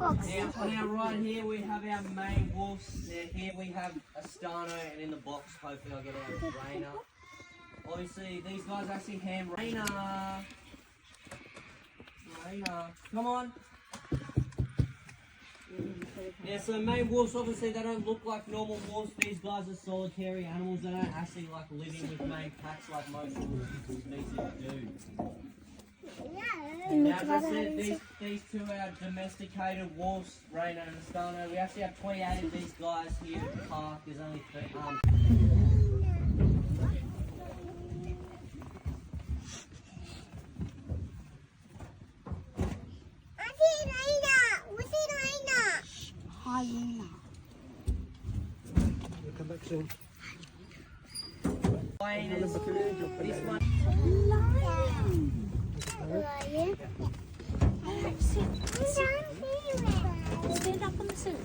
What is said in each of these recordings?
Now, now right here we have our main wolves. Now here we have a Stano, and in the box, hopefully I'll get out a Rainer. Obviously, these guys actually hand Rainer. Rainer, come on. Yeah, so main wolves, obviously, they don't look like normal wolves. These guys are solitary animals. They don't actually like living with main packs like most wolf species do. Now, as I said, these two are domesticated wolves, Rainer and Stano. We actually have 28 of these guys here at the park. There's only 3. Hyena. We'll come back soon. This one. Lion. Lion. Stand up on the seat.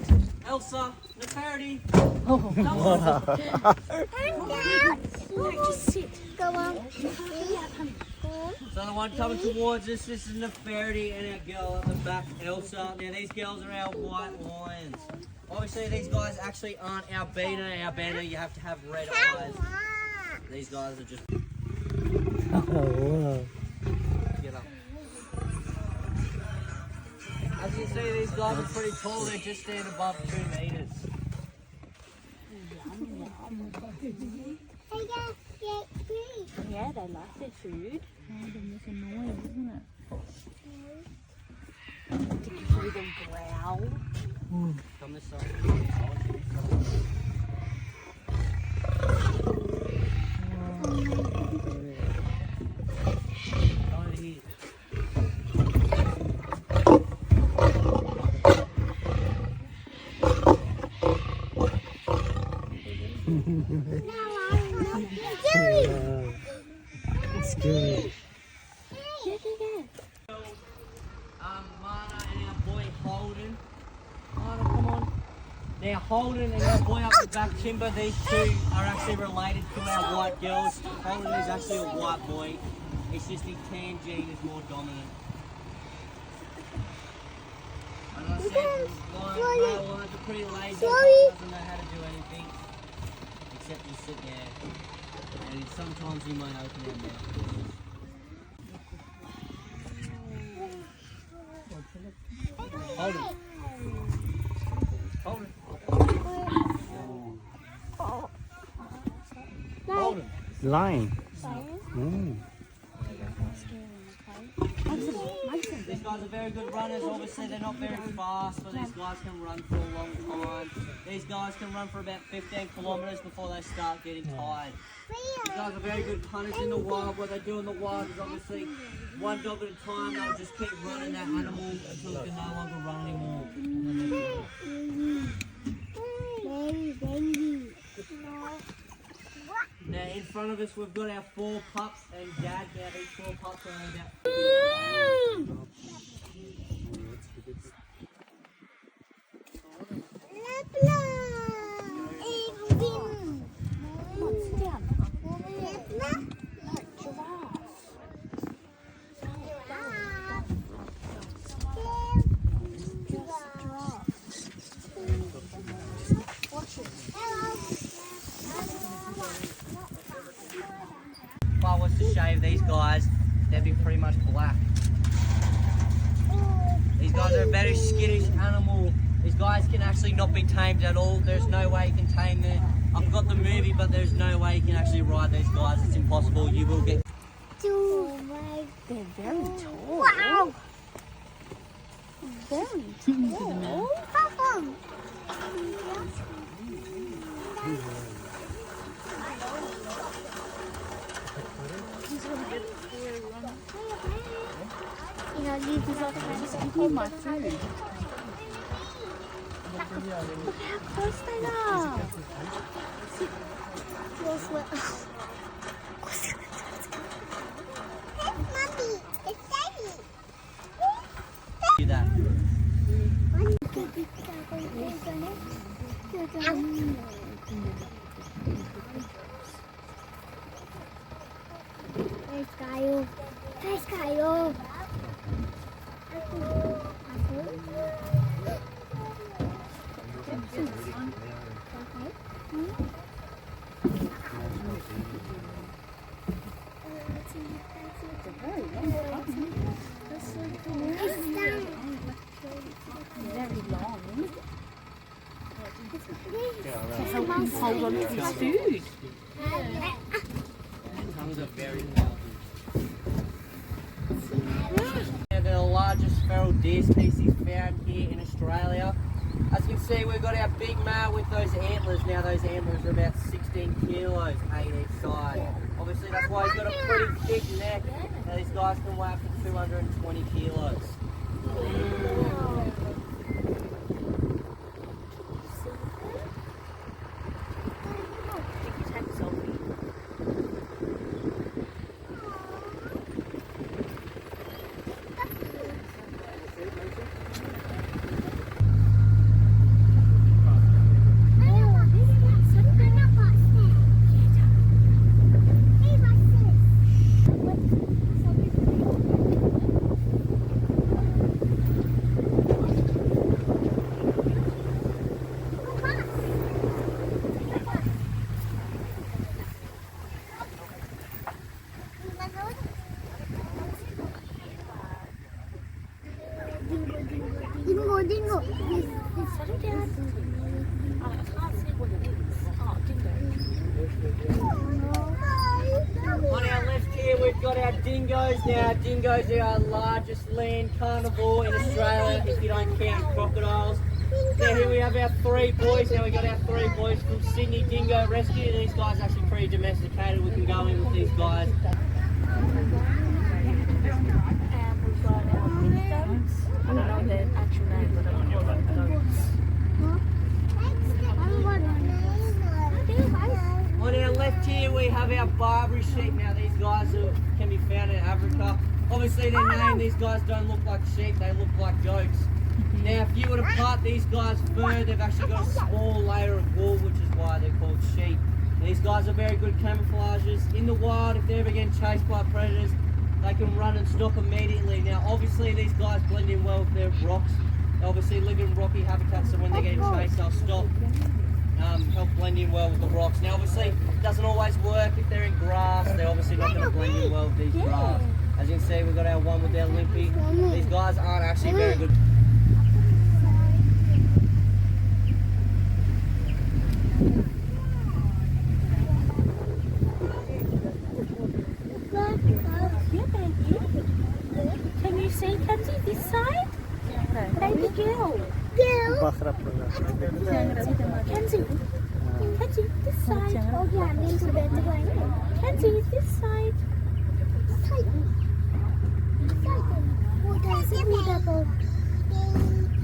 Elsa, Nefertiti. Oh, come on. No, just sit. Go on. So the one coming towards us, this is Nefertiti, and our girl at the back, Elsa. Now these girls are our white lions. Obviously these guys actually aren't our beta. Our beta, you have to have red eyes. These guys are just... Oh, wow. Get up. As you can see, these guys are pretty tall. They just stand above 2 meters. Yeah, they like their food. It's annoying, isn't it? Did you hear them growl? Come this side. Over here. It's good. Mana and our boy Holden. Mana, come on. Now Holden and our boy up the back, Timber, these two are actually related to our white girls. Holden is actually a white boy. It's just his tan gene is more dominant. And I said, male lions are pretty lazy. Doesn't know how to do anything except just sit there. And sometimes he might open their mouth. Hold it. Hold it. Hold him. Lion. These guys are very good runners. Obviously, they're not very fast, but these guys can run for a long time. These guys can run for about 15 kilometres before they start getting tired. These guys are very good hunters in the wild. What they do in the wild is obviously one dog at a time. They'll just keep running that animal until it can no longer run anymore. Now in front of us we've got our 4 pups and Dad. Now these 4 pups are only about... If I was to shave these guys, they'd be pretty much black. These guys are a very skittish animal. These guys can actually not be tamed at all. There's no way you can tame them. I've got the movie, but there's no way you can actually ride these guys. It's impossible. You will get... They're very tall. Wow! Very tall. You know, leave this up and Just give me my food. Look how close they are. It's Daddy. Do that. Guys, hold on to his food. Tongues are very healthy. They're the largest feral deer species found here in Australia. As you can see, we've got our big male with those antlers. Now those antlers are about 16 kilos, 8 each side. Obviously that's why he's got a pretty thick neck. Now these guys can weigh up to 220 kilos. Dingo, dingo. Settle down. Oh, I can't see what it is. Oh, dingo. On our left here we've got our dingoes. Now dingoes are our largest land carnivore in Australia if you don't count crocodiles. Now here we have our 3 boys. Now we got our 3 boys from Sydney Dingo Rescue. These guys are actually pretty domesticated. We can go in with these guys. And we've got our mini goats. I don't know their actual name, but I'm call them goats. On our left here we have our Barbary sheep. Now these guys can be found in Africa. Obviously their name, these guys don't look like sheep, they look like goats. Now if you were to part these guys' fur, they've actually got a small layer of wool, which is why they're called sheep. These guys are very good camouflages. In the wild, if they're ever getting chased by predators, they can run and stop immediately. Now obviously these guys blend in well with their rocks. They obviously live in rocky habitats, so when they're getting chased they'll stop. Help blend in well with the rocks. Now obviously it doesn't always work if they're in grass. They're obviously not going to blend in well with these grass. As you can see, we've got our one with our limpy. These guys aren't actually very good. Can you see Kenzie this side? Baby girl. Bakra program. Kenzie. Kenzie, this side. Oh yeah, I'm into bed going. Kenzie, this side.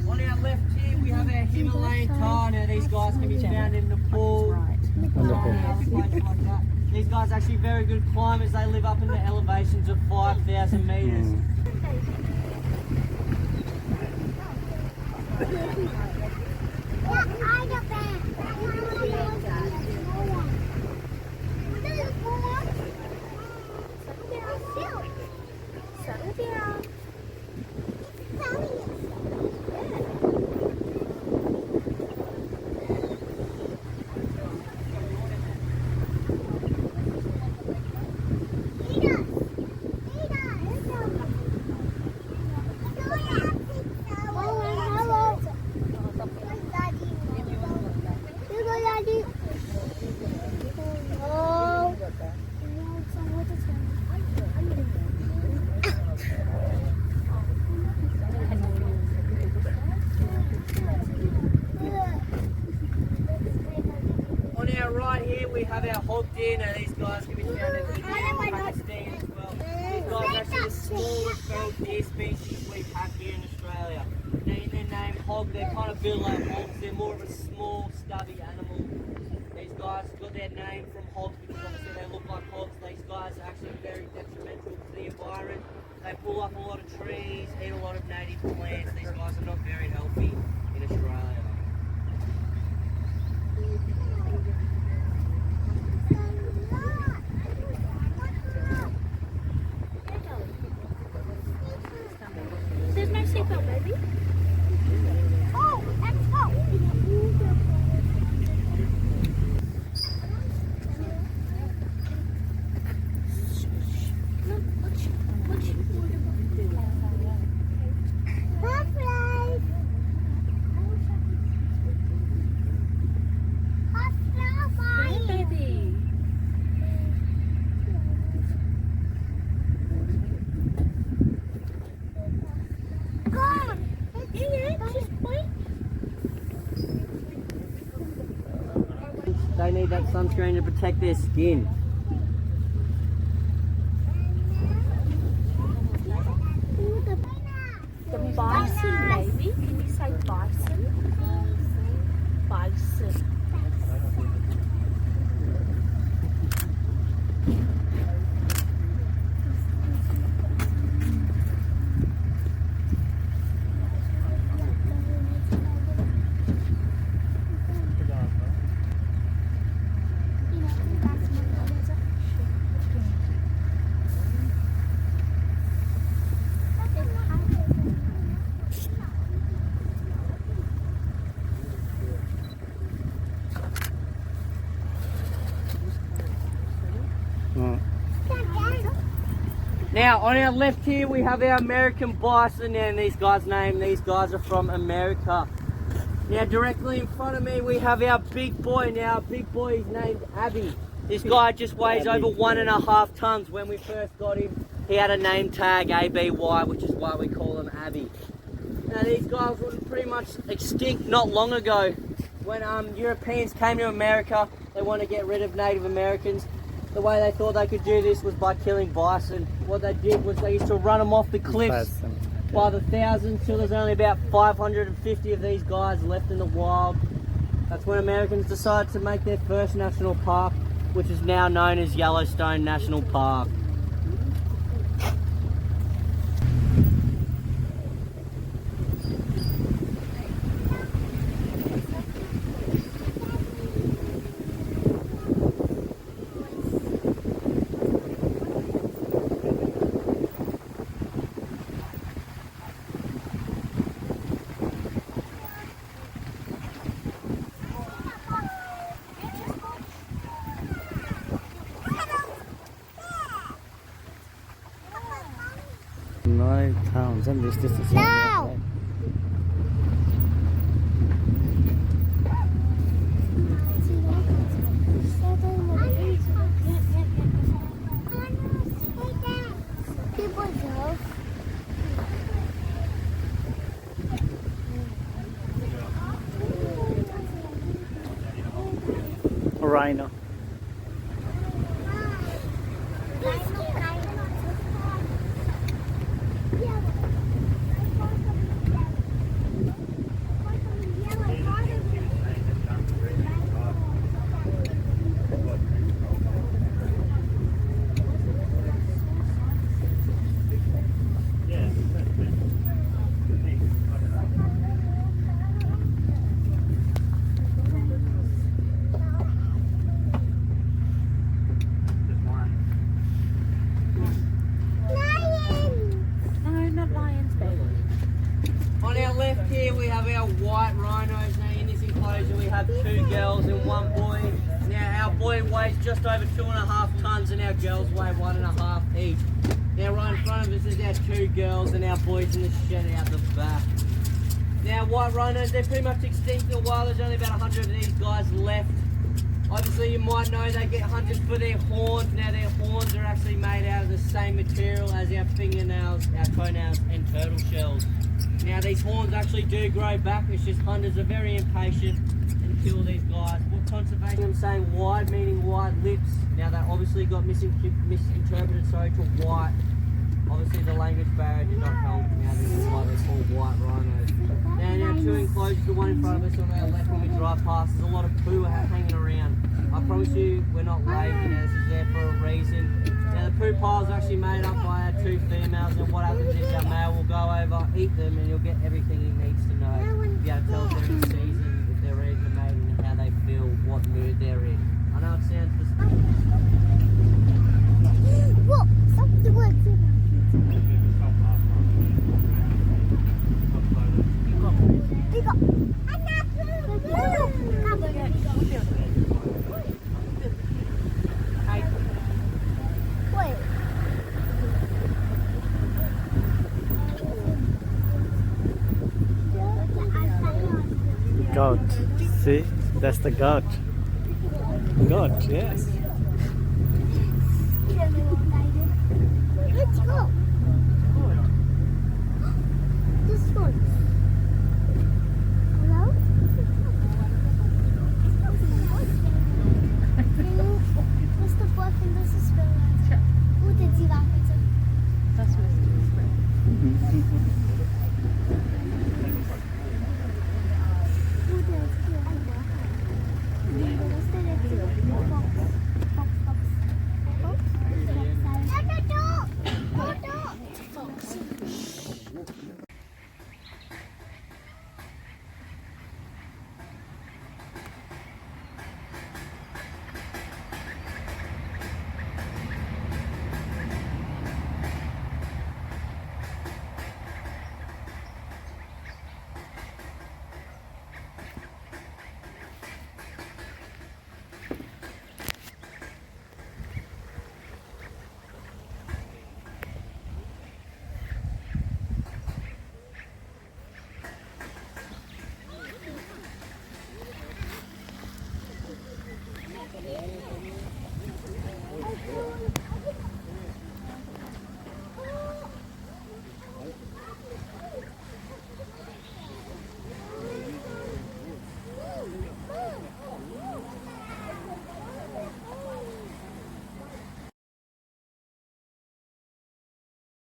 On our left here we have our Himalayan tar. Now these guys can be found in Nepal. Places like that. These guys are actually very good climbers. They live up in the elevations of 5,000 metres. Settle down. On our right here we have our hog deer. Now these guys can be found in India and Pakistan as well. These guys are actually the smallest feral deer species we have here in Australia. Now in their name hog, they're kind of built like hogs. They're more of a small, stubby animal. These guys got their name from hogs because obviously they look like hogs. These guys are actually very detrimental to the environment. They pull up a lot of trees, eat a lot of native plants. These guys are not very healthy in Australia. There's no seatbelt, baby. Oh, let's go. Butterflies. need that sunscreen to protect their skin. The bison, maybe? Can you say bison? Bison. Now, on our left here, we have our American bison, and these guys' are from America. Now, directly in front of me, we have our big boy. Now, our big boy is named Abby. This guy just weighs over 1.5 tons. When we first got him, he had a name tag, ABY, which is why we call him Abby. Now, these guys were pretty much extinct not long ago. When Europeans came to America, they wanted to get rid of Native Americans. The way they thought they could do this was by killing bison. What they did was they used to run them off the cliffs by the thousands till there's only about 550 of these guys left in the wild. That's when Americans decided to make their first national park, which is now known as Yellowstone National Park. Nói thousand is this the No. Rhino. On our left here we have our white rhinos. Now in this enclosure we have 2 girls and 1 boy. Now our boy weighs just over 2.5 tons and our girls weigh 1.5 each. Now right in front of us is our 2 girls and our boys in the shed out the back. Now white rhinos, they're pretty much extinct in the wild. There's only about 100 of these guys left. Obviously you might know they get hunted for their horns. Now their horns are actually made out of the same material as our fingernails, our toenails and turtle shells. Now these horns actually do grow back. It's just hunters are very impatient and kill these guys. What conservation them saying wide, meaning wide lips. Now they obviously got misinterpreted to white. Obviously the language barrier did not help. Now this is why they're called white rhinos. Now in our 2 enclosures, the one in front of us on our left when we drive past, there's a lot of poo hanging around. I promise you we're not lazy, this is there for a reason. Now the poo piles are actually made up by our 2 females, and what happens is our male will go over, eat them, and you'll get everything he needs to know. Be able to tell if they're in season, if they're ready to mate, and how they feel, what mood they're in. I know it sounds Whoa, stop the words. Goat. See? That's the goat. Goat, yes. Let's go. This one.